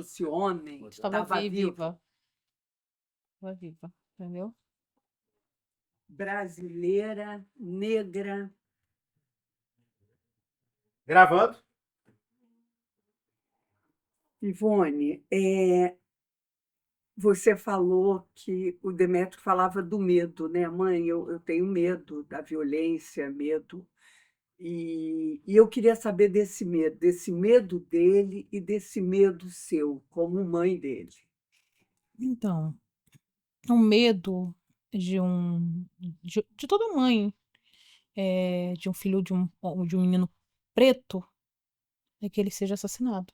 esse homem Estava estava vivo, viva. Estava viva, entendeu? brasileira, negra. Gravando. Ivone, você falou que o Demétrio falava do medo, né, mãe? Eu tenho medo da violência, medo. E eu queria saber desse medo dele e desse medo seu, como mãe dele. Então, o medo de de toda mãe, de um filho de um menino preto, é que ele seja assassinado.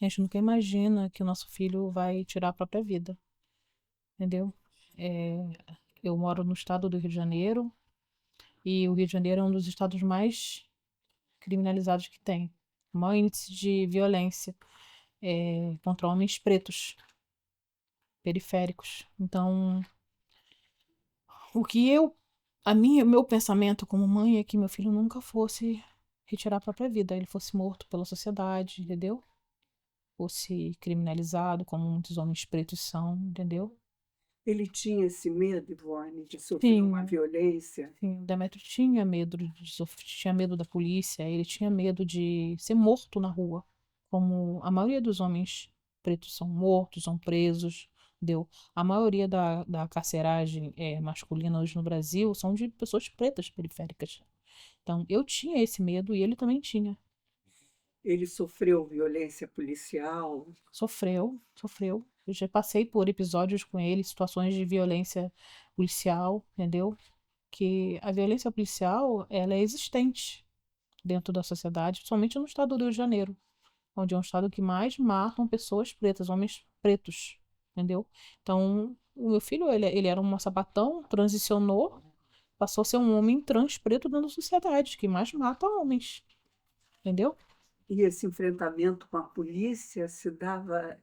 A gente nunca imagina que o nosso filho vai tirar a própria vida, entendeu? É, eu moro no estado do Rio de Janeiro e o Rio de Janeiro é um dos estados mais criminalizados que tem. O maior índice de violência contra homens pretos, periféricos. Então, o que eu, meu pensamento como mãe é que meu filho nunca fosse retirar a própria vida, ele fosse morto pela sociedade, entendeu? Fosse criminalizado, como muitos homens pretos são, entendeu? Ele tinha esse medo, Ivone, de sofrer uma Sim, violência? sim, o Demetrio tinha medo tinha medo da polícia, ele tinha medo de ser morto na rua, como a maioria dos homens pretos são mortos, são presos, entendeu? A maioria da carceragem masculina hoje no Brasil são de pessoas pretas periféricas. Então, eu tinha esse medo e ele também tinha. Ele sofreu violência policial? Sofreu, sofreu. Eu já passei por episódios com ele, situações de violência policial, entendeu? Que a violência policial, ela é existente dentro da sociedade, principalmente no estado do Rio de Janeiro, onde é um estado que mais matam pessoas pretas, homens pretos, entendeu? Então, o meu filho, ele era um sapatão, transicionou, passou a ser um homem trans preto dentro da sociedade, que mais mata homens, entendeu? E esse enfrentamento com a polícia se dava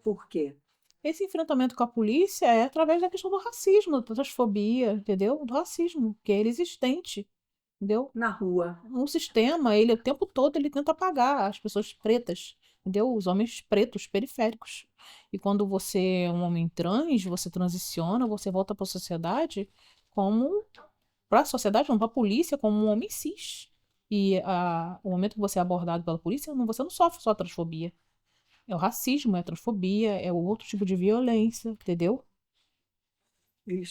por quê? Esse enfrentamento com a polícia é através da questão do racismo, da transfobia, entendeu? Do racismo, que é existente, entendeu? Na rua. O sistema, ele o tempo todo ele tenta apagar as pessoas pretas, entendeu? Os homens pretos periféricos. E quando você é um homem trans, você transiciona, você volta para a sociedade como para a sociedade, não para a polícia, como um homem cis. E o momento que você é abordado pela polícia, você não sofre só transfobia. É o racismo, é a transfobia, é o outro tipo de violência, entendeu? Ele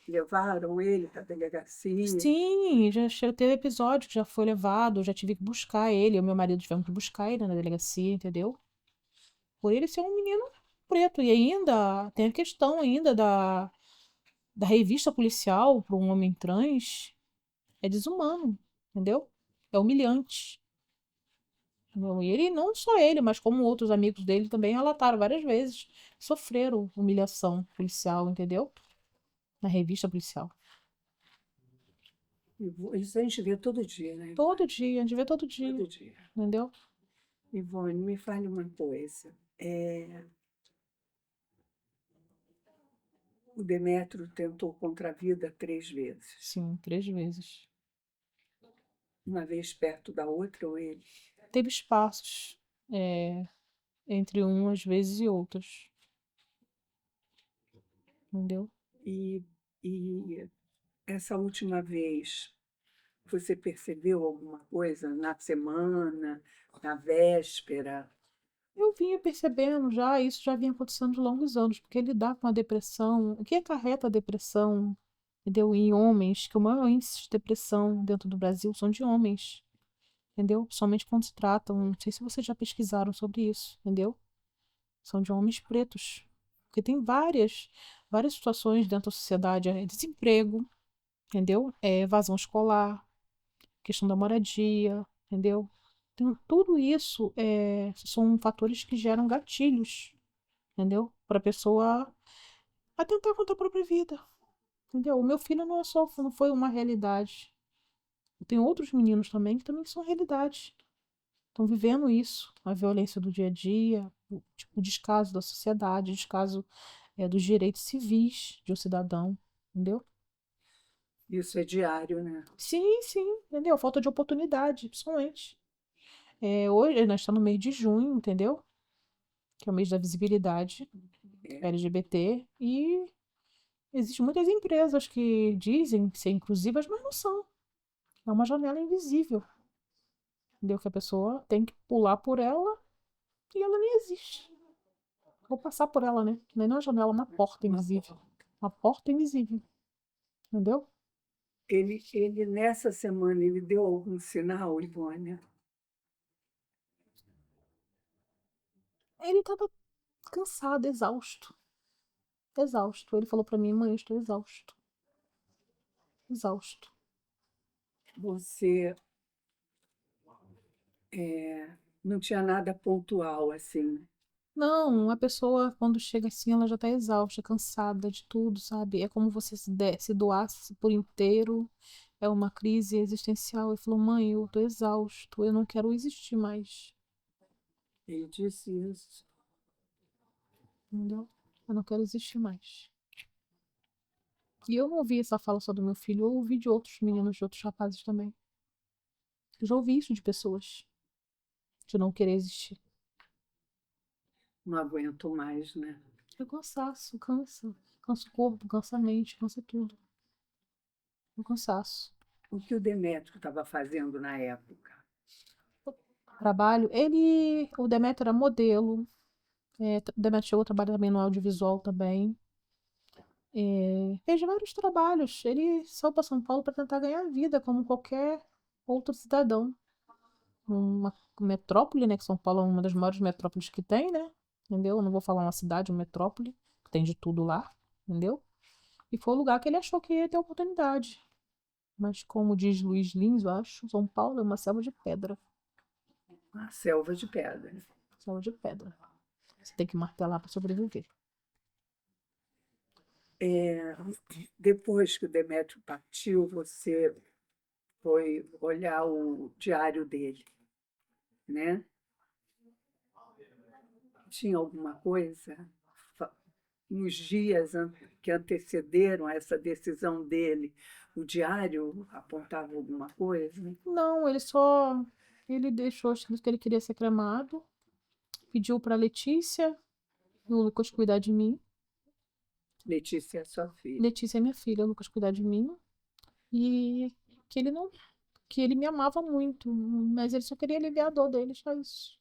levaram ele para a delegacia. Sim, teve episódio que já foi levado, eu já tive que buscar ele, eu e meu marido tivemos que buscar ele na delegacia, entendeu? Por ele ser um menino preto. E ainda tem a questão ainda da revista policial para um homem trans. É desumano, entendeu? É humilhante. Entendeu? E ele, não só ele, mas como outros amigos dele também relataram várias vezes, sofreram humilhação policial, entendeu? Na revista policial. Isso a gente vê todo dia, né, Todo Ivone? dia, a gente vê todo dia, Todo dia. entendeu? Ivone, me fale uma coisa. O Demétrio tentou contra a vida 3 vezes. Sim, 3 vezes. Uma vez perto da outra, ou ele. Teve espaços entre umas vezes e outras, entendeu? E, e essa última vez, você percebeu alguma coisa na semana, na véspera? Eu vinha percebendo já, isso já vinha acontecendo de longos anos, porque lidar com a depressão, o que acarreta a depressão, entendeu? Em homens, que o maior índice de depressão dentro do Brasil são de homens, entendeu? Somente quando se tratam, não sei se vocês já pesquisaram sobre isso, entendeu? São de homens pretos. Porque tem várias situações dentro da sociedade, desemprego, entendeu? Evasão escolar, questão da moradia, entendeu? Então, tudo isso são fatores que geram gatilhos, entendeu? Para a pessoa atentar contra a própria vida, entendeu? O meu filho não é só, não foi uma realidade. Tem outros meninos também que também são realidade. Estão vivendo isso, a violência do dia a dia, o descaso da sociedade, o descaso dos direitos civis de um cidadão, entendeu? Isso é diário, né? Sim, sim, entendeu? Falta de oportunidade, principalmente. Hoje nós estamos no mês de junho, entendeu? Que é o mês da visibilidade É, LGBT. E existem muitas empresas que dizem ser inclusivas, mas não são. É uma janela invisível, entendeu? Que a pessoa tem que pular por ela e ela nem existe. Vou passar por ela, né? Não é nem uma janela, é uma porta uma invisível. porta. Uma porta invisível, entendeu? Ele, nessa semana, ele deu algum sinal, Ivônia? Ele estava cansado, exausto. Exausto. Ele falou pra mim, mãe, eu estou exausto. Exausto. Você não tinha nada pontual, assim. Não, a pessoa, quando chega assim, ela já tá exausta, cansada de tudo, sabe? É como você se doasse por inteiro. É uma crise existencial. Ele falou, mãe, eu tô exausto, eu não quero existir mais. Ele disse isso. Entendeu? Eu não quero existir mais. E eu não ouvi essa fala só do meu filho, eu ouvi de outros meninos, de outros rapazes também. Eu já ouvi isso de pessoas, de não querer existir. Não aguento mais, né? É cansaço, cansa. Cansa o corpo, cansa a mente, cansa tudo. É um cansaço. O que o Demétrio estava fazendo na época? Trabalho, o Demetrio era modelo. O Demetrio chegou a trabalhar também no audiovisual também. Fez vários trabalhos. Ele saiu para São Paulo para tentar ganhar vida, como qualquer outro cidadão. Uma metrópole, né? Que São Paulo é uma das maiores metrópoles que tem, né? Entendeu? Eu não vou falar uma cidade, uma metrópole, que tem de tudo lá, entendeu? E foi o lugar que ele achou que ia ter oportunidade. Mas como diz Luiz Lins, eu acho, São Paulo é uma selva de pedra. A selva de pedra. Selva de pedra. Você tem que martelar para sobreviver. É, depois que o Demétrio partiu, você foi olhar o diário dele, né? Tinha alguma coisa fa- nos dias que antecederam essa decisão dele, o diário apontava alguma coisa? Não, ele só. Ele deixou escrito que ele queria ser cremado. Pediu para Letícia e o Lucas cuidar de mim. Letícia é sua filha. Letícia é minha filha, o Lucas cuidar de mim. E que ele não. Que ele me amava muito, mas ele só queria aliviar a dor dele, só isso.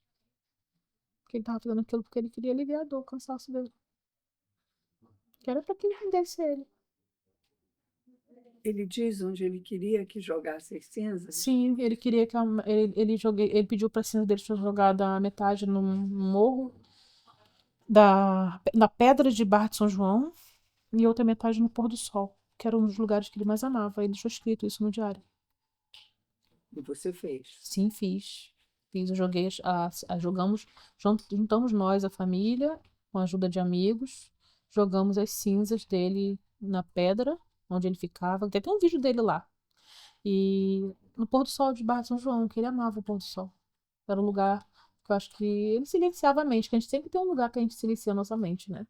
Que ele tava fazendo aquilo porque ele queria aliviar a dor, o cansaço dele. Que era pra que entendesse ele. Ele diz onde ele queria que jogasse as cinzas. Sim, ele queria que ele pediu pra cinza dele ser jogada a metade no morro na pedra de Barra de São João e outra metade no pôr do sol, que era um dos lugares que ele mais amava. Ele deixou escrito isso no diário. E você fez. Sim, fiz. Fiz, eu joguei, jogamos, juntamos nós, a família, com a ajuda de amigos, jogamos as cinzas dele na pedra, onde ele ficava. Tem até um vídeo dele lá. E no pôr do sol de Barra de São João, que ele amava o pôr do sol. Era um lugar que eu acho que ele silenciava a mente, que a gente sempre tem um lugar que a gente silencia a nossa mente, né?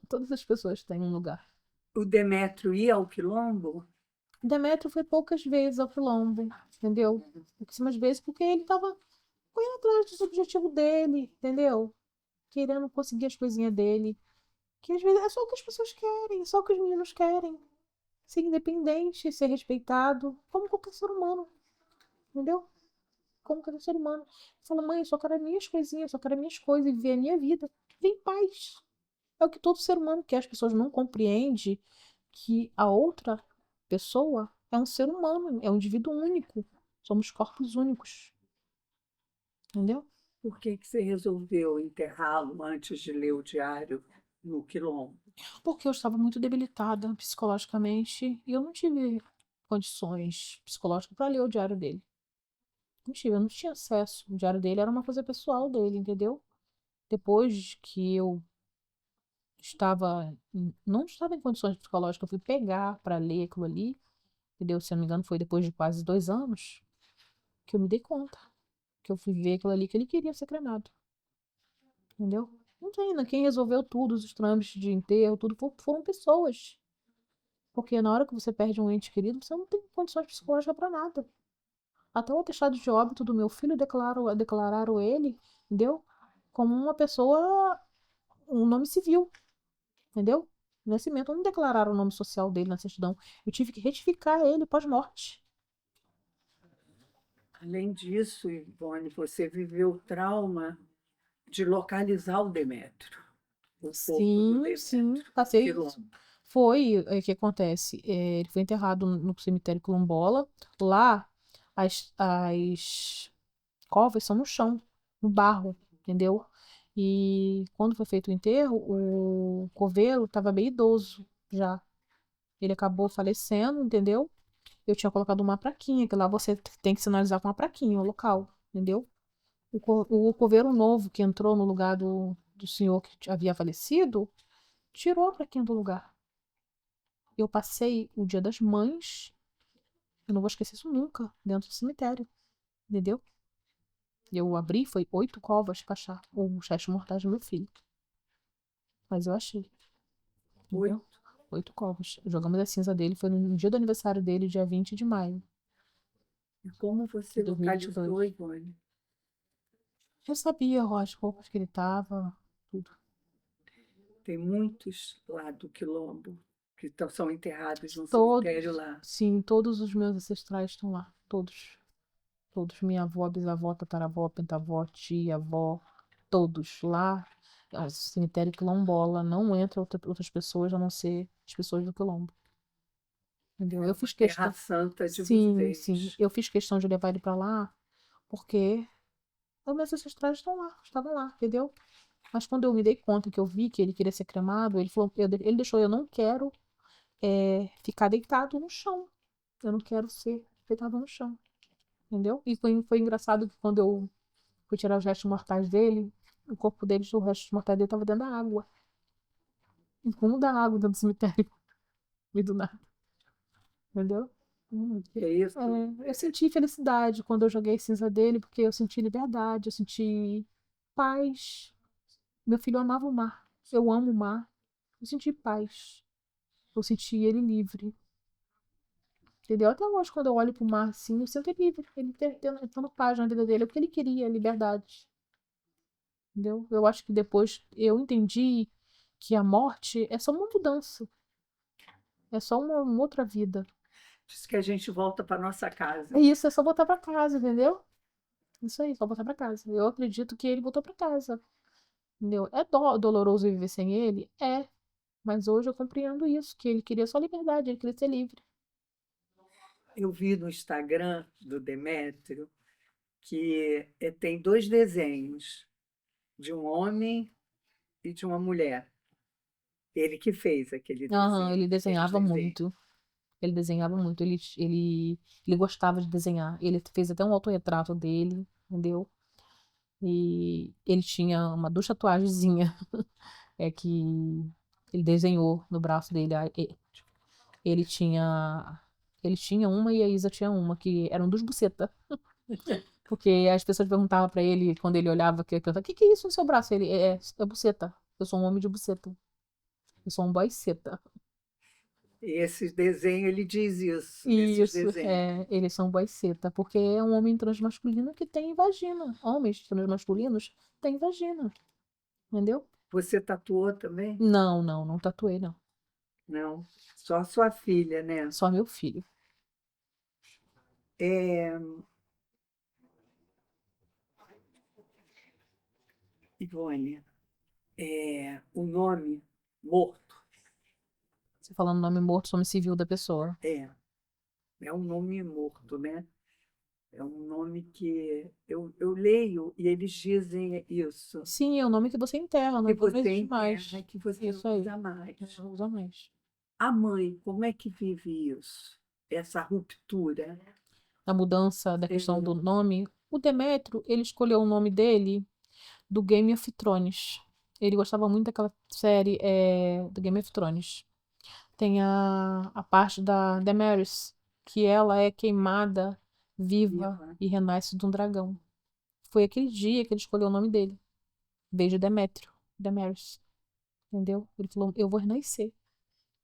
Todas as pessoas têm um lugar. O Demétrio ia ao Quilombo? Demetrio foi poucas vezes ao Quilombo, entendeu? Pouquíssimas vezes, porque ele tava correndo atrás do objetivo dele, entendeu? Querendo conseguir as coisinhas dele. Que às vezes é só o que as pessoas querem, só o que os meninos querem. Ser independente, ser respeitado, como qualquer ser humano, entendeu? Como qualquer ser humano. Fala, mãe, eu só quero as minhas coisinhas, só quero as minhas coisas e viver a minha vida. Viver em paz. É o que todo ser humano quer. As pessoas não compreendem que a outra pessoa é um ser humano, é um indivíduo único. Somos corpos únicos. Entendeu? Por que que você resolveu enterrá-lo antes de ler o diário no Quilombo? Porque eu estava muito debilitada psicologicamente e eu não tive condições psicológicas para ler o diário dele. Não tive, eu não tinha acesso. O diário dele era uma coisa pessoal dele, entendeu? Depois que eu não estava em condições psicológicas, eu fui pegar para ler aquilo ali, entendeu? Se eu não me engano, foi depois de quase 2 anos que eu me dei conta, que eu fui ver aquilo ali que ele queria ser cremado, entendeu? Não tem, né? Quem resolveu tudo, os trâmites de enterro, tudo foram pessoas. Porque na hora que você perde um ente querido, você não tem condições psicológicas para nada. Até o atestado de óbito do meu filho declararam ele, entendeu? Como uma pessoa, um nome civil, entendeu? Nascimento, não declararam o nome social dele na certidão. Eu tive que retificar ele pós-morte. Além disso, Ivone, você viveu o trauma de localizar o Demétrio, o corpo do Sim, sim, Demétrio, no passei isso. quilombo. Foi, o que acontece? Ele foi enterrado no cemitério Quilombola. Lá, as covas são no chão, no barro, entendeu? E quando foi feito o enterro, o coveiro estava bem idoso já. Ele acabou falecendo, entendeu? Eu tinha colocado uma plaquinha, que lá você tem que sinalizar com uma plaquinha o local, entendeu? O coveiro novo que entrou no lugar do senhor que havia falecido, tirou a plaquinha do lugar. Eu passei o Dia das Mães, eu não vou esquecer isso nunca, dentro do cemitério, entendeu? Eu abri, foi 8 covas pra achar os restos mortais do meu filho. Mas eu achei, Oi, entendeu? 8 covas. Jogamos a cinza dele, foi no dia do aniversário dele, dia 20 de maio e como de você 2022. localizou, Ivone? Eu sabia as roupas que ele tava, tudo. Tem muitos lá do quilombo que são enterrados no cemitério Todos, lá. sim, todos os meus ancestrais estão lá. Todos. Todos. Minha avó, bisavó, tataravó, pentavó, tia, avó. Todos lá. Cemitério quilombola. Não entra outras pessoas a não ser as pessoas do quilombo. Entendeu? É Eu uma fiz terra questão. santa de Sim, sim. vocês. Eu fiz questão de levar ele pra lá porque os meus ancestrais estão lá, estavam lá, entendeu? Mas quando eu me dei conta que eu vi que ele queria ser cremado, ele falou, ele deixou, eu não quero ficar deitado no chão. Eu não quero ser deitado no chão, entendeu? E foi engraçado que quando eu fui tirar os restos mortais dele, o corpo dele, os restos mortais dele tava dentro da água. Em fundo da água, dentro do cemitério, e do nada, entendeu? Hum. Que é isso? Eu senti felicidade quando eu joguei cinza dele, porque eu senti liberdade, eu senti paz. Meu filho amava o mar. Eu amo o mar. Eu senti paz. Eu senti ele livre. Entendeu? Até hoje, quando eu olho pro mar assim, eu sinto ele livre. Ele tendo paz na vida dele. É o que ele queria, liberdade. Entendeu? Eu acho que depois eu entendi que a morte é só uma mudança. É só uma outra vida. Diz que a gente volta para nossa É casa. isso, é só voltar pra casa, entendeu? Isso aí, só voltar pra casa. Eu acredito que ele voltou pra casa. Entendeu? É doloroso viver sem ele? É. Mas hoje eu compreendo isso, que ele queria só liberdade, ele queria ser livre. Eu vi no Instagram do Demétrio que tem dois desenhos, de um homem e de uma mulher. Ele que fez aquele Aham, desenho, ele aqueles desenhava desenhos. muito. Ele desenhava muito. Ele gostava de desenhar. Ele fez até um autorretrato dele, entendeu? E ele tinha uma duas tatuagenzinha que ele desenhou no braço dele. Ele tinha. Ele tinha uma e a Isa tinha uma, que eram duas bucetas. Porque as pessoas perguntavam pra ele, quando ele olhava, que ele perguntava, o que é isso no seu braço? Ele, é buceta. Eu sou um homem de buceta. Eu sou um boy seta. E esses desenhos, ele diz isso, nesses Isso, desenhos. eles são boiceta, porque é um homem transmasculino que tem vagina. Homens transmasculinos têm vagina, entendeu? Você tatuou também? Não, não, não tatuei, não. Não, só sua filha, né? Só meu filho. É, Ivone, o nome morto Você falando nome morto, nome civil da pessoa. é, é um nome morto, né? É um nome que eu leio e eles dizem isso, Sim, é o nome que você enterra, que não você existe enterra, mais. que você não Isso aí, usa mais. não usa mais. A mãe, como é que vive isso? Essa ruptura? A mudança da questão É, do nome. O Demétrio, ele escolheu o nome dele do Game of Thrones. Ele gostava muito daquela série do Game of Thrones. Tem a parte da Daenerys, que ela é queimada viva viva. e renasce de um dragão. Foi aquele dia que ele escolheu o nome dele. Veio de Demétrio, Daenerys, entendeu? Ele falou, eu vou renascer.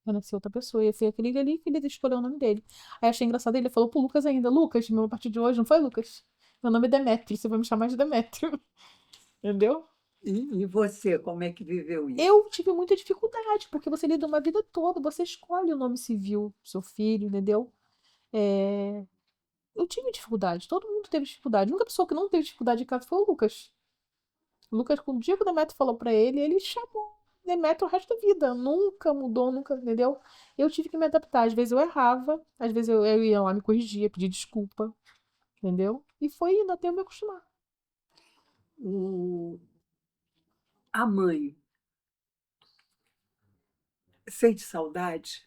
Vai nascer outra pessoa. E foi aquele ali que ele escolheu o nome dele. Aí achei engraçado, ele falou pro Lucas ainda. Lucas, meu, a partir de hoje, não foi, Lucas? Meu nome é Demétrio, você vai me chamar de Demétrio. Entendeu? E você, como é que viveu isso? Eu tive muita dificuldade, porque você lida uma vida toda, você escolhe o nome civil do seu filho, entendeu? É, eu tive dificuldade, todo mundo teve dificuldade. A única pessoa que não teve dificuldade em casa foi o Lucas. O Lucas, quando o dia que o Demetrio falou pra ele, ele chamou Demetrio o resto da vida. Nunca mudou, nunca, entendeu? Eu tive que me adaptar. Às vezes eu errava, às vezes eu ia lá me corrigia, pedir desculpa, entendeu? E foi indo até eu me acostumar. O, a mãe sente saudade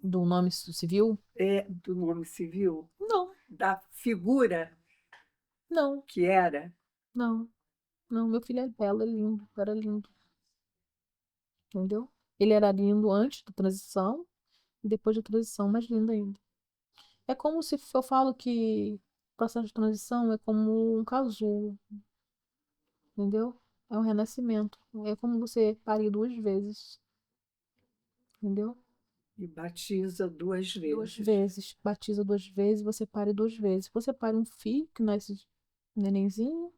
Do nome civil? do nome civil, Não, da figura não, que era? não, não. Meu filho é belo, é lindo, era lindo, entendeu? Ele era lindo antes da transição e depois da transição, mais lindo ainda. É como se eu falo que o processo de transição é como um casulo, entendeu? É um renascimento. É como você parir duas vezes, entendeu? E batiza duas Duas vezes. vezes. Batiza duas vezes, você pare duas vezes. Você pare um filho que nasce nenenzinho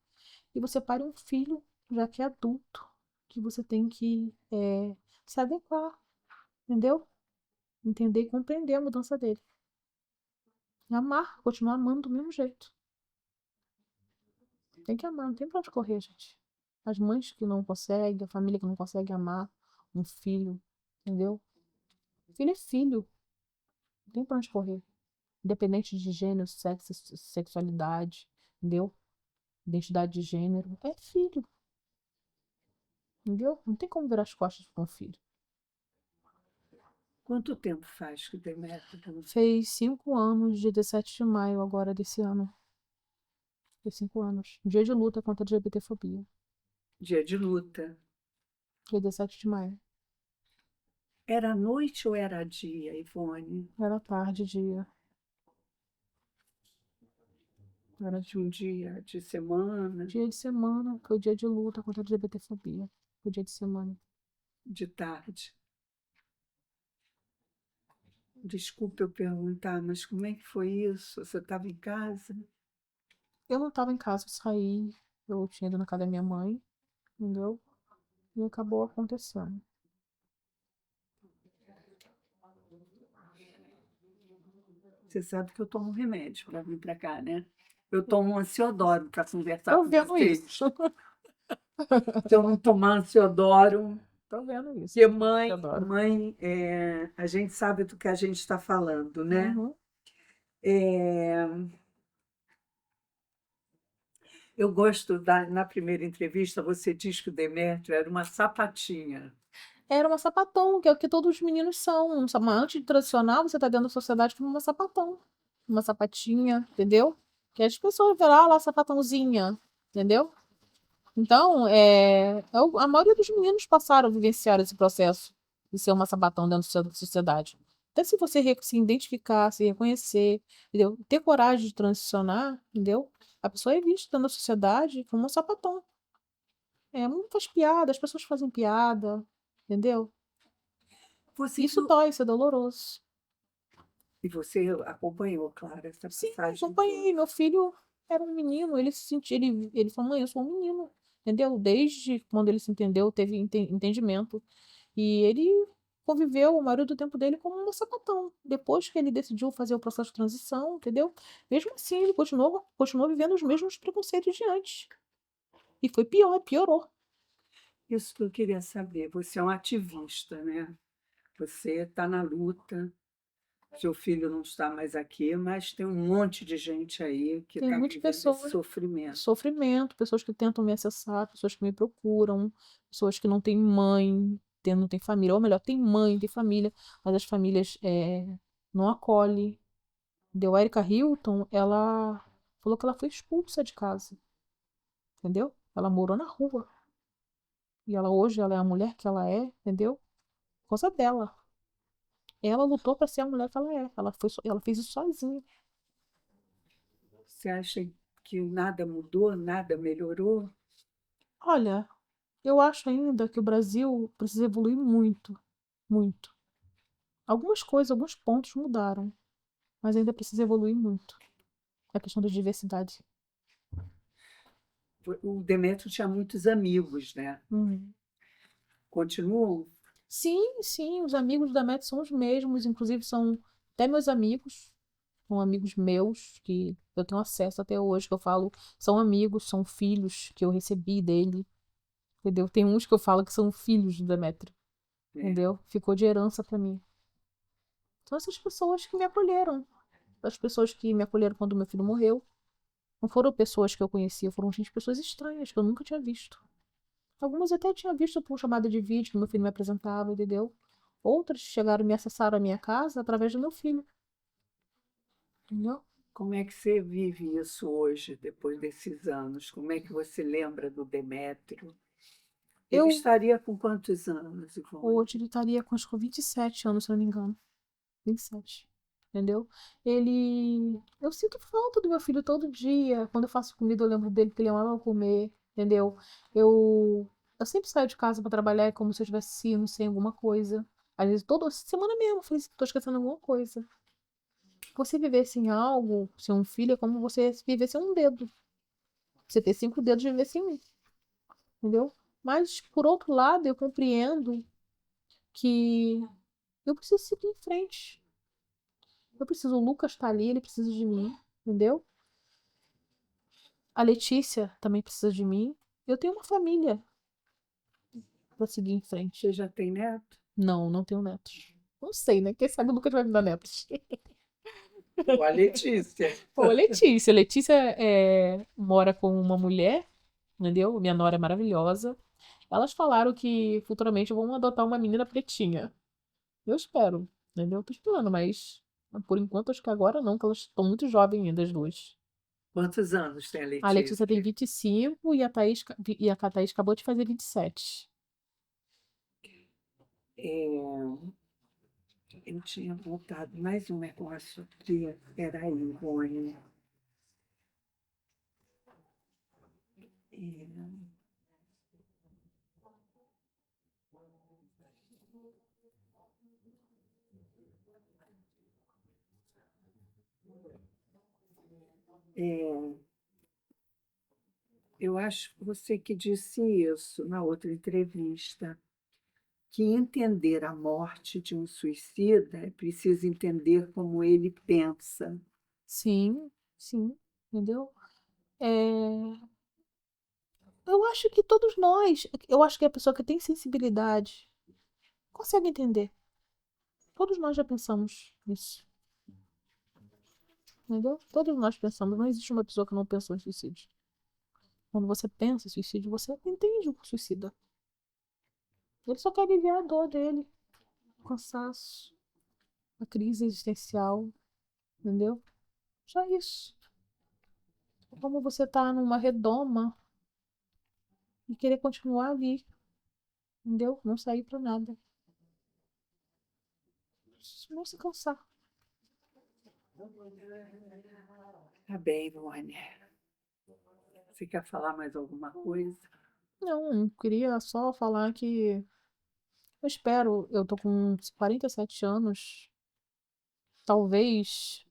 e você pare um filho já que é adulto, que você tem que se adequar, entendeu? Entender e compreender a mudança dele. E amar, continuar amando do mesmo jeito. Tem que amar, não tem pra onde correr, gente. As mães que não conseguem, a família que não consegue amar um filho, entendeu? Filho é filho, não tem pra onde correr. Independente de gênero, sexo, sexualidade, entendeu? Identidade de gênero, é filho, entendeu? Não tem como virar as costas para um filho. Quanto tempo faz que Demétrio? Fez 5 anos, dia 17 de maio agora desse ano. Fez 5 anos. Dia de luta contra a LGBTfobia. Dia de luta. Dia 17 de maio. Era noite ou era dia, Ivone? Era tarde, dia. Era De um dia de semana, dia de semana, foi o dia de luta contra a LGBTfobia. Foi o dia de semana. de tarde. Desculpe eu perguntar, mas como é que foi isso? Você estava em casa? Eu não tava em casa, eu saí. Eu tinha ido na casa da minha mãe, entendeu? E acabou acontecendo. Você sabe que eu tomo remédio para vir para cá, né? Eu tomo um Ansiodoro para conversar Tô com vendo vocês. isso. Se eu não tomar Ansiodoro, Tô vendo isso. porque Eu mãe, adoro. mãe, a gente sabe do que a gente está falando, né? Uhum. É, eu gosto na primeira entrevista, você diz que o Demétrio era uma sapatinha. Era uma sapatão, que é o que todos os meninos são. Antes de tradicional, você tá dentro da sociedade como uma sapatão. Uma sapatinha, entendeu? Que as pessoas verão lá, sapatãozinha, entendeu? Então, a maioria dos meninos passaram, vivenciaram esse processo de ser uma sapatão dentro da sociedade. Até se você se identificar, se reconhecer, entendeu? Ter coragem de transicionar, entendeu? A pessoa é vista dentro da sociedade como um sapatão. Mundo faz piada, as pessoas fazem piada, entendeu? Você Isso viu, dói, isso é doloroso. e você acompanhou, claro, essa Sim, passagem toda. acompanhei. Meu filho era um menino, ele se sentia, ele falou, mãe, eu sou um menino, entendeu? Desde quando ele se entendeu, teve entendimento. E ele conviveu a maioria do tempo dele como um sapatão. Depois que ele decidiu fazer o processo de transição, entendeu? Mesmo assim, ele continuou vivendo os mesmos preconceitos de antes. E foi pior, piorou. Isso que eu queria saber. Você é um ativista, né? Você está na luta. Seu filho não está mais aqui, mas tem um monte de gente aí que Tem está muitas vivendo esse pessoas, sofrimento. sofrimento, pessoas que tentam me acessar, pessoas que me procuram, pessoas que não têm mãe, não têm família, ou melhor, tem mãe, tem família, mas as famílias não acolhem. Deu Erika Hilton, ela falou que ela foi expulsa de casa, entendeu? Ela morou na rua. E hoje ela é a mulher que ela é, entendeu? Por causa dela. Ela lutou para ser a mulher que ela é. Ela fez isso sozinha. Você acha que nada mudou, nada melhorou? Olha, eu acho ainda que o Brasil precisa evoluir muito. muito. Algumas coisas, alguns pontos mudaram, mas ainda precisa evoluir muito. A questão da diversidade. O Demétrio tinha muitos amigos, né? Uhum. Continuam? Sim, sim, os amigos da Met são os mesmos, inclusive são até meus amigos, são amigos meus que eu tenho acesso até hoje, que eu falo, são amigos, são filhos que eu recebi dele, entendeu? Tem uns que eu falo que são filhos do Demétrio, É. entendeu? Ficou de herança pra mim. São essas pessoas que me acolheram, as pessoas que me acolheram quando meu filho morreu. Não foram pessoas que eu conhecia, foram gente, pessoas estranhas que eu nunca tinha visto. Algumas até tinha visto por chamada de vídeo que meu filho me apresentava, entendeu? Outras chegaram e me acessaram a minha casa através do meu filho, entendeu? Como é que você vive isso hoje, depois desses anos? Como é que você lembra do Demétrio? Ele Eu, estaria com quantos anos, Ivone? hoje, ele estaria com acho que 27 anos, se não me engano. 27. Entendeu? Ele. Eu sinto falta do meu filho todo dia. Quando eu faço comida, eu lembro dele que ele amava comer, entendeu? Eu. Eu sempre saio de casa pra trabalhar, é como se eu estivesse indo sem alguma coisa. Às vezes, toda semana mesmo, eu falei assim, tô esquecendo alguma coisa. Você viver sem algo, sem um filho, é como você viver sem um dedo. Você ter 5 dedos e viver sem um, entendeu? Mas, por outro lado, eu compreendo que eu preciso seguir em frente. Eu preciso, o Lucas tá ali, ele precisa de mim, entendeu? A Letícia também precisa de mim. Eu tenho uma família pra seguir em frente. Você já tem neto? Não, não tenho netos. Não sei, né? Quem sabe o Lucas vai me dar netos. Ou a Letícia? Pô, Letícia. Letícia mora com uma mulher, entendeu? Minha nora é maravilhosa. Elas falaram que futuramente vão adotar uma menina pretinha. Eu espero, entendeu? Tô esperando, mas por enquanto acho que agora não, que elas estão muito jovens ainda, as duas. Quantos anos tem a A Letícia tem Letícia? 25 e a Thaís acabou de fazer 27. É, eu tinha voltado mais um negócio que era aí, Ivone. É, é, eu acho que você que disse isso na outra entrevista, que entender a morte de um suicida é preciso entender como ele pensa. Sim, sim, entendeu? É, eu acho que todos nós, eu acho que a pessoa que tem sensibilidade consegue entender. Todos nós já pensamos nisso, entendeu? Todos nós pensamos. Não existe uma pessoa que não pensou em suicídio. Quando você pensa em suicídio, você entende o suicida. Ele só quer aliviar a dor dele, o cansaço, a crise existencial, entendeu? Só isso. Como você tá numa redoma e querer continuar ali, entendeu? Não sair pra nada. Não se cansar. Tá bem, Ivone. Você quer falar mais alguma coisa? Não, eu queria só falar que eu espero, eu tô com 47 anos, talvez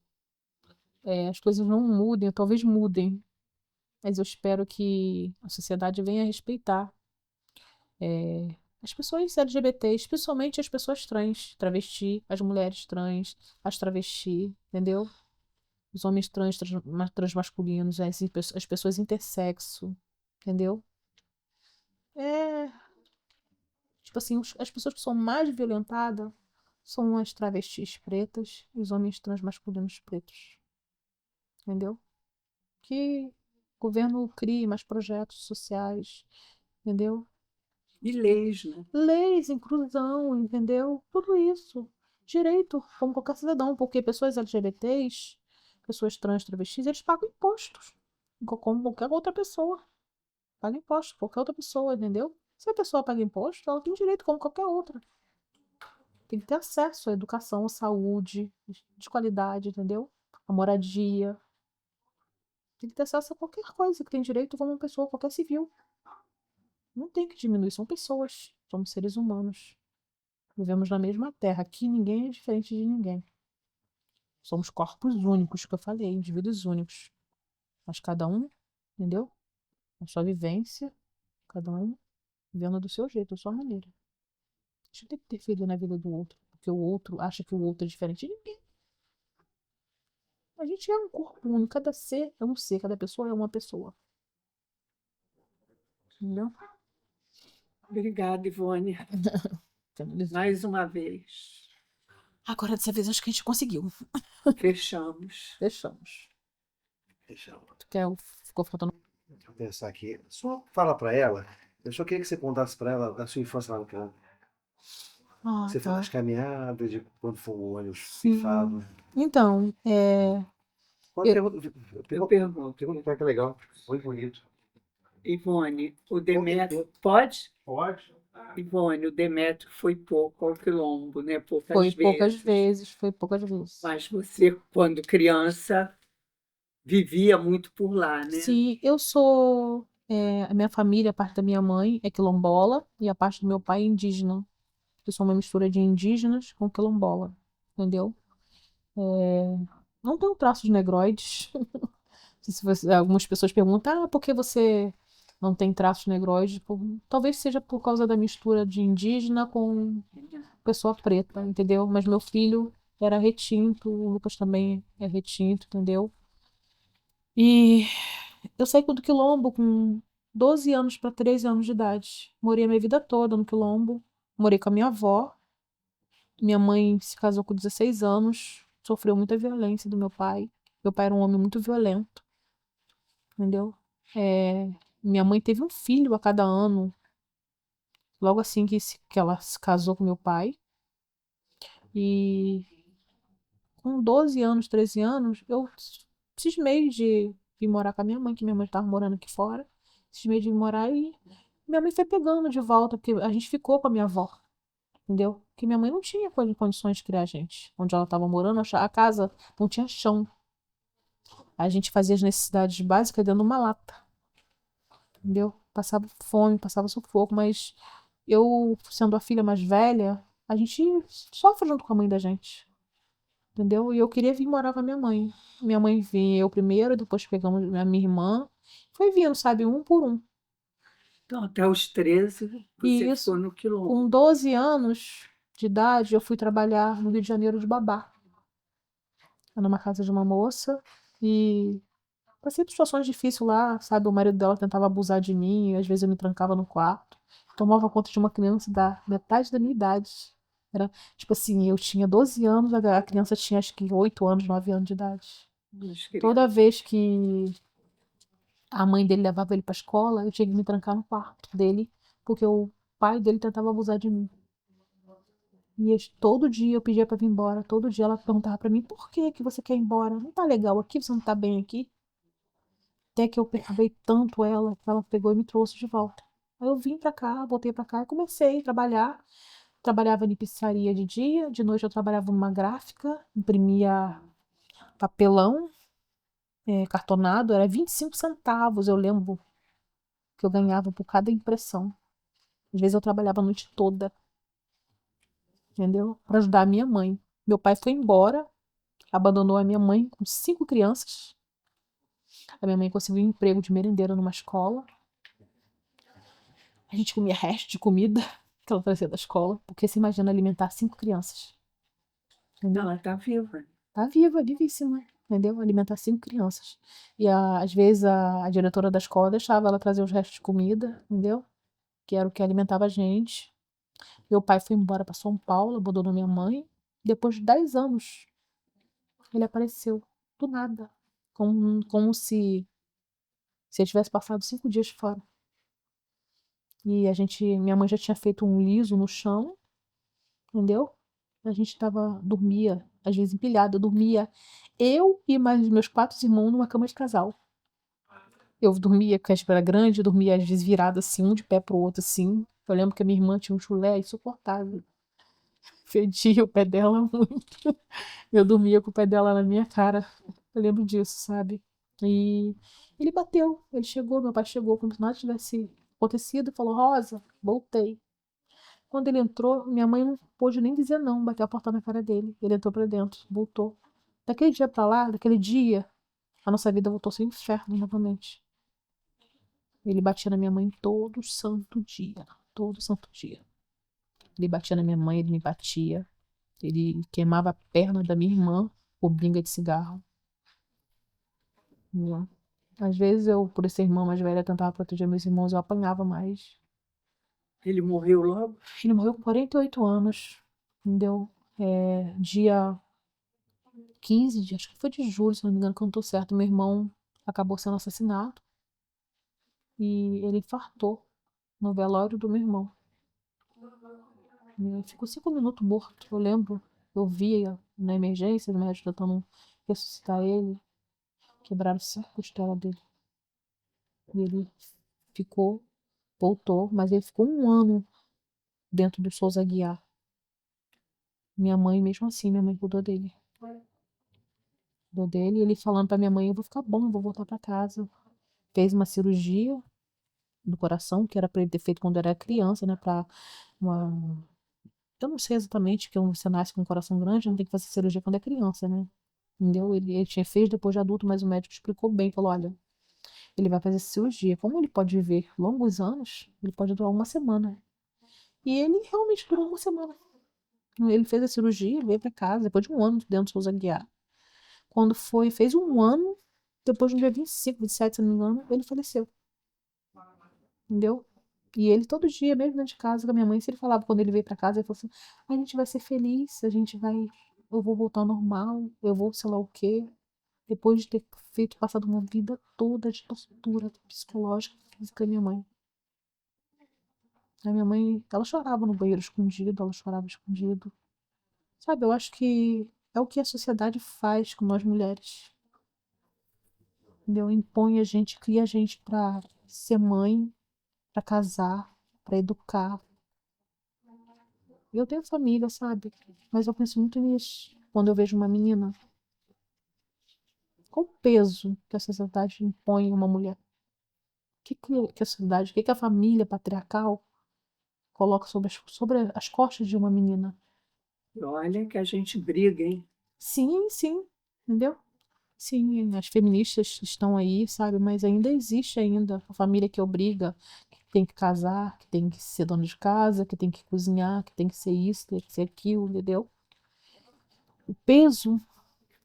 as coisas não mudem, talvez mudem, mas eu espero que a sociedade venha a respeitar as pessoas LGBT, especialmente as pessoas trans, travesti, as mulheres trans, as travesti, entendeu? Os homens trans, transmasculinos, as pessoas intersexo, entendeu? É, tipo assim, as pessoas que são mais violentadas são as travestis pretas e os homens transmasculinos pretos, entendeu? Que o governo crie mais projetos sociais, entendeu? E leis, né? Leis, inclusão, entendeu? Tudo isso. Direito, como qualquer cidadão, porque pessoas LGBTs, pessoas trans, travestis, eles pagam impostos, como qualquer outra pessoa. Paga imposto, qualquer outra pessoa, entendeu? Se a pessoa paga imposto, ela tem direito como qualquer outra. Tem que ter acesso à educação, à saúde, de qualidade, entendeu? A moradia. Tem que ter acesso a qualquer coisa que tem direito como uma pessoa, qualquer civil. Não tem que diminuir, são pessoas, somos seres humanos. Vivemos na mesma terra. Aqui ninguém é diferente de ninguém. Somos corpos únicos, que eu falei, indivíduos únicos. Mas cada um, entendeu? A sua vivência, cada um vivendo do seu jeito, da sua maneira. A gente não tem que interferir na vida do outro, porque o outro acha que o outro é diferente de ninguém. A gente é um corpo único, cada ser é um ser, cada pessoa é uma pessoa. Entendeu? Obrigada, Ivone, Finalizou. mais uma vez. Agora, dessa vez, acho que a gente conseguiu. Fechamos. Fechamos. Fechamos. Tu quer, ficou faltando. Deixa eu pensar aqui. Só fala pra ela. Eu só queria que você contasse pra ela da sua infância lá no campo. Ah, Você fala tá. das caminhadas, de quando foi o ônibus Sim. pifado. Então, Pode perguntar. Eu pergunto, Pergunta que é legal. Muito bonito. Ivone, o Demétrio, pode? Pode? Ivone, o Demétrio foi pouco ao Quilombo, né? foi poucas vezes. vezes, foi poucas vezes. Mas você, quando criança, vivia muito por lá, né? Sim, eu sou. A minha família, a parte da minha mãe é quilombola e a parte do meu pai é indígena. Eu sou uma mistura de indígenas com quilombola, entendeu? Não tenho traços negroides. Se algumas pessoas perguntam, por que você não tem traços negroides? Talvez seja por causa da mistura de indígena com pessoa preta, entendeu? Mas meu filho era retinto, o Lucas também é retinto, entendeu? E eu saí do Quilombo com 12 anos para 13 anos de idade. Morei a minha vida toda no Quilombo. Morei com a minha avó. Minha mãe se casou com 16 anos. Sofreu muita violência do meu pai. Meu pai era um homem muito violento, entendeu? Minha mãe teve um filho a cada ano, logo assim que ela se casou com meu pai. E com 12 anos, 13 anos, eu cismei de vir morar com a minha mãe, que minha mãe estava morando aqui fora. Cismei de vir morar e minha mãe foi pegando de volta, porque a gente ficou com a minha avó, entendeu? Porque minha mãe não tinha condições de criar a gente. Onde ela estava morando, a casa não tinha chão. A gente fazia as necessidades básicas dentro de uma lata, entendeu? Passava fome, passava sufoco, mas eu, sendo a filha mais velha, a gente sofre junto com a mãe da gente. Entendeu? E eu queria vir morar com a minha mãe. Minha mãe vinha eu primeiro, depois pegamos a minha irmã. Foi vindo, sabe, um por um. Então, até os 13, E você isso, ficou no Quilombo. com 12 anos de idade, eu fui trabalhar no Rio de Janeiro de babá. Numa casa de uma moça. E passei por situações difíceis lá, sabe? O marido dela tentava abusar de mim, e às vezes eu me trancava no quarto. Tomava conta de uma criança da metade da minha idade. Era, tipo assim, eu tinha 12 anos, a criança tinha acho que 8 anos, 9 anos de idade. Toda vez que a mãe dele levava ele pra escola, eu tinha que me trancar no quarto dele, porque o pai dele tentava abusar de mim. E todo dia eu pedia pra vir embora, todo dia ela perguntava pra mim, por que que você quer ir embora? Não tá legal aqui, você não tá bem aqui? Até que eu perturbei tanto ela, que ela pegou e me trouxe de volta. Aí eu vim pra cá, voltei pra cá e comecei a trabalhar. Trabalhava em pizzaria de dia, de noite eu trabalhava numa gráfica, imprimia papelão, cartonado, era 25 centavos, eu lembro que eu ganhava por cada impressão. Às vezes eu trabalhava a noite toda, entendeu? Para ajudar a minha mãe. Meu pai foi embora, abandonou a minha mãe com 5 crianças. A minha mãe conseguiu um emprego de merendeira numa escola. A gente comia resto de comida que ela trazia da escola, porque você imagina alimentar 5 crianças. Entendeu? Ela está viva. Tá viva, vivíssima, entendeu? Alimentar 5 crianças. E às vezes a diretora da escola deixava ela trazer os restos de comida, entendeu? Que era o que alimentava a gente. Meu pai foi embora para São Paulo, abandonou minha mãe. Depois de 10 anos, ele apareceu, do nada. Como se ele tivesse passado 5 dias fora. E minha mãe já tinha feito um liso no chão, entendeu? A gente dormia, às vezes empilhada, dormia eu e mais meus 4 irmãos numa cama de casal. Eu dormia, porque a gente era grande, eu dormia às vezes virada assim, um de pé pro outro assim. Eu lembro que a minha irmã tinha um chulé insuportável. Fedia o pé dela muito. Eu dormia com o pé dela na minha cara. Eu lembro disso, sabe? E ele bateu, ele chegou, meu pai chegou, como se nada tivesse acontecido, e falou: Rosa, voltei. Quando ele entrou, minha mãe não pôde nem dizer não, bateu a porta na cara dele. Ele entrou pra dentro, voltou. Daquele dia pra lá, daquele dia, a nossa vida voltou a ser um inferno novamente. Ele batia na minha mãe todo santo dia. Todo santo dia. Ele batia na minha mãe, ele me batia. Ele queimava a perna da minha irmã por briga de cigarro. Entendeu? Às vezes eu, por ser irmã mais velha, tentava proteger meus irmãos, eu apanhava mais. Ele morreu logo? Ele morreu com 48 anos. Entendeu? Dia 15 de, acho que foi de julho, se não me engano, que eu não tô certo. Meu irmão acabou sendo assassinado e ele infartou no velório do meu irmão. Ele ficou 5 minutos morto, eu lembro. Eu via na emergência, os médicos tentando ressuscitar ele. Quebraram 5 costelas dele. E ele ficou, voltou, mas ele ficou 1 ano dentro do Souza Aguiar. Minha mãe, mesmo assim, minha mãe cuidou dele. Cuidou dele, e ele falando pra minha mãe, eu vou ficar bom, eu vou voltar pra casa. Fez uma cirurgia do coração, que era pra ele ter feito quando era criança, né, pra uma... Eu não sei exatamente, porque você nasce com um coração grande, não tem que fazer cirurgia quando é criança, né? Entendeu? Ele tinha feito depois de adulto, mas o médico explicou bem, falou, olha, ele vai fazer cirurgia. Como ele pode viver longos anos, ele pode durar 1 semana. E ele realmente durou 1 semana. Ele fez a cirurgia, ele veio pra casa, depois de 1 ano dentro do Souza Aguiar. Quando foi, fez 1 ano, depois no dia 25, 27, se não me engano, ele faleceu. Entendeu? E ele todo dia, mesmo dentro de casa com a minha mãe, se ele falava quando ele veio pra casa, ele falou assim, a gente vai ser feliz, a gente vai, eu vou voltar ao normal, eu vou sei lá o quê. Depois de ter passado uma vida toda de tortura psicológica, física da minha mãe. A minha mãe, ela chorava no banheiro escondido, ela chorava escondido. Sabe, eu acho que é o que a sociedade faz com nós mulheres. Entendeu? Impõe a gente, cria a gente pra ser mãe, pra casar, pra educar. Eu tenho família, sabe? Mas eu penso muito nisso. Quando eu vejo uma menina, qual o peso que a sociedade impõe em uma mulher? Que a sociedade, que a família patriarcal coloca sobre as costas de uma menina? E olha que a gente briga, hein? Sim, sim, entendeu? Sim, as feministas estão aí, sabe? Mas ainda existe ainda a família que obriga, que tem que casar, que tem que ser dona de casa, que tem que cozinhar, que tem que ser isso, tem que ser aquilo, entendeu? O peso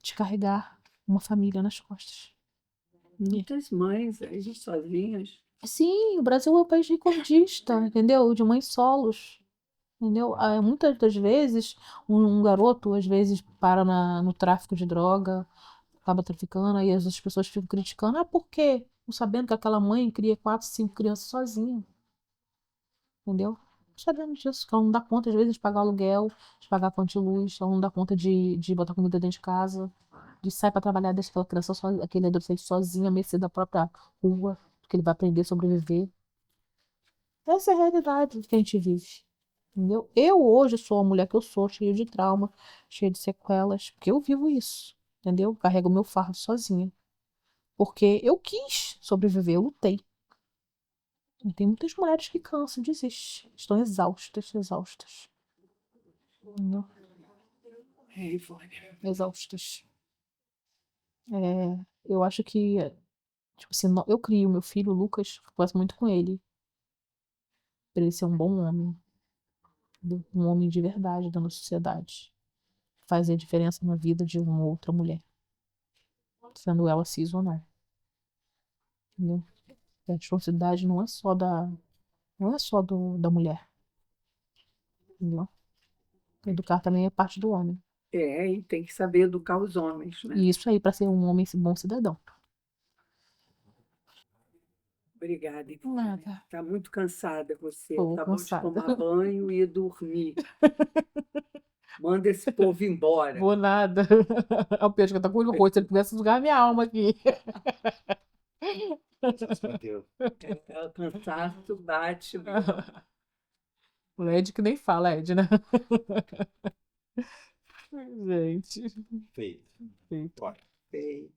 de carregar uma família nas costas. Muitas mães aí sozinhas. Sim, o Brasil é um país recordista, entendeu? De mães solos, entendeu? Muitas das vezes, um garoto, às vezes, para no tráfico de droga, acaba traficando, aí as outras pessoas ficam criticando. Ah, por quê? Não sabendo que aquela mãe cria 4, 5 crianças sozinha, entendeu? Sabendo disso, que ela não dá conta, às vezes, de pagar aluguel, de pagar conta de luz, ela não dá conta de botar comida dentro de casa, de sair para trabalhar, deixa aquela criança, aquele adolescente sozinho, à mercê da própria rua, que ele vai aprender a sobreviver. Essa é a realidade que a gente vive. Entendeu? Eu hoje sou a mulher que eu sou, cheia de trauma, cheia de sequelas, porque eu vivo isso. Entendeu? Carrego meu fardo sozinha. Porque eu quis sobreviver, eu lutei. E tem muitas mulheres que cansam, desistem. Estão exaustas, exaustas. Entendeu? É, Ivone. Exaustas. Eu acho que, tipo assim, eu crio meu filho, o Lucas, gosto muito com ele. Pra ele ser um bom homem. Um homem de verdade dentro da sociedade. Fazer diferença na vida de uma outra mulher. Sendo ela cis ou não. Entendeu? A responsabilidade não é só da mulher. Entendeu? Educar também é parte do homem. É, e tem que saber educar os homens, né? E isso aí, para ser um homem bom cidadão. Obrigada, Ivone. Nada. Está muito cansada você. Tô Tá bom de cansada. tomar banho e dormir. Manda esse povo embora. Vou nada. O peixe que tá com o olho roxo. Se ele pudesse sugar minha alma aqui. Bateu. O cansaço bate mesmo. O Ed que nem fala, Ed, né? Gente. Feito. Feito. Bora. Sei.